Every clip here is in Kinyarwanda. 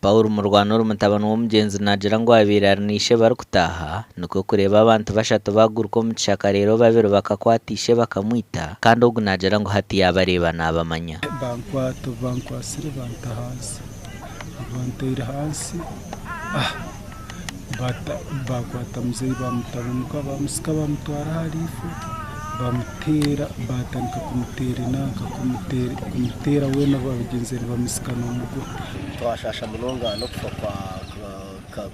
Paul Murwano umutabano w'umugenzi nagira ngo abiranishe barukutaha nuko kureba abantu bashatu baguruko mu kishaka rero babiri bakakwatishe bakamwita kandi ubwo nagira ngo hati yabareba nabamanya bankwasire bantahazi bantera hasi bakwata muzeyi bamutabanuka bamusika bamutwara harifu bamutera batanika kumutera inanga kumutera we n'abagenzi bamusika n'umugo twashasha munonga no kufa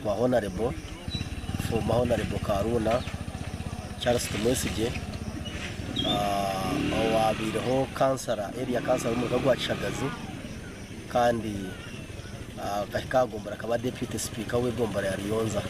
kwa honorable Karuna Charles Tumwesige owabaireho kansara area kansara mu rwego rwa Kishagazi kandi kagomba akaba deputy speaker w'Igombora ya Riyonza.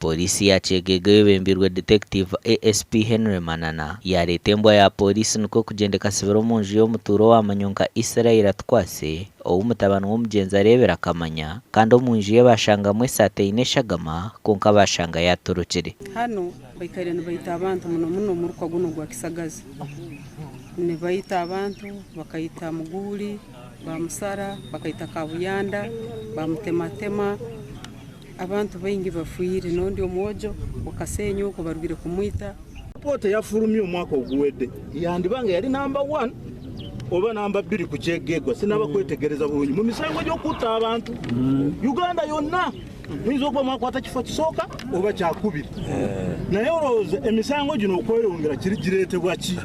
Polisi ya Kyegegwa bembirwe detective ASP Henry Manana yaretembwa ya polisi nuko kugendeka sibero munju yo muturo wa manyonka Israel atwase umutabano w'umugenzi arebera akamanya kandi omunju ye bashanga mwe sate ineshagama konka bashanga yatorokere hano bayikarene bayita abantu muno mu rukwa guno gwa Kisagazi ne bayita abantu bakayita muguri bamusara bakayita kabuyanda bamutematema abantu bayingi bafuire nondi omojo okasenyo ko barugire kumwita pote yafurumye umwaka oguwedde yandibanga yali number 1 oba number 2 ku Kyegegwa sinaba kwetegereza bulungi mu misango gyo kutta abantu Uganda yonna nizo kwa makwata kifo kisoka oba kyakubiri naye oroze emisango gino okweyongera kiri giretebwa ki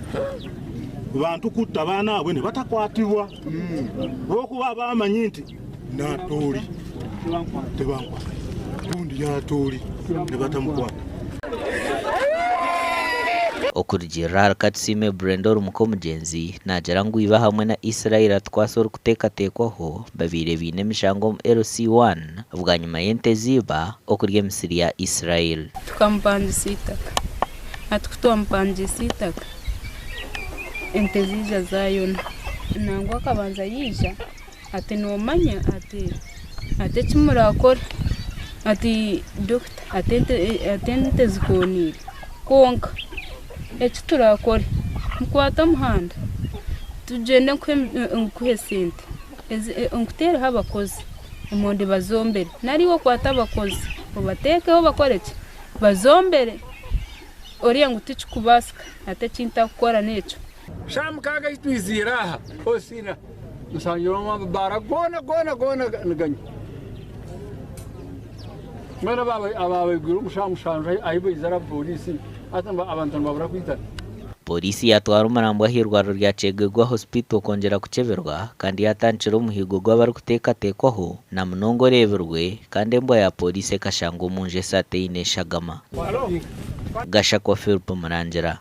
bantu kutta abaana abwe ne batakwatibwa okuba bamanyi nti natoli tebankwa bundi yatoli ne batamukwata okurgira katsime Brendor mukomugenzi nagira ngo iba hamwe na Israel atwasora kutekatekwaho babire bine mishango mu LC1 ubwa nyuma yente ziba okurya Misiri ya Israel tukampandisitaka atukutompandisitaka ente zija zayona nangwa kabanza yija ati nomanya ati kimurakora ati doctor atente zikonire konka eki turakore mukwata muhanda tugende nkuhe sente nkutera abakozi emonde bazombere nariwo kwata abakozi obatekeho bakoreki bazombere oriya ngo tikikubasika ate kinta kukora neco shamkaga itwiziraha osina musanyoma bara gona nganya mwana baba abawe guru mushamushanje ayibo izara polisi atamba abantu babura kwita polisi yatwara umurambo ahirwaro rya Kyegegwa hospital kongera kuceberwa kandi yatanchira umuhigo gw'abari kutekatekwaho na munongo reberwe kandi embo ya polisi kashanga umunje sate ineshagama Gashakwa Philip Murangira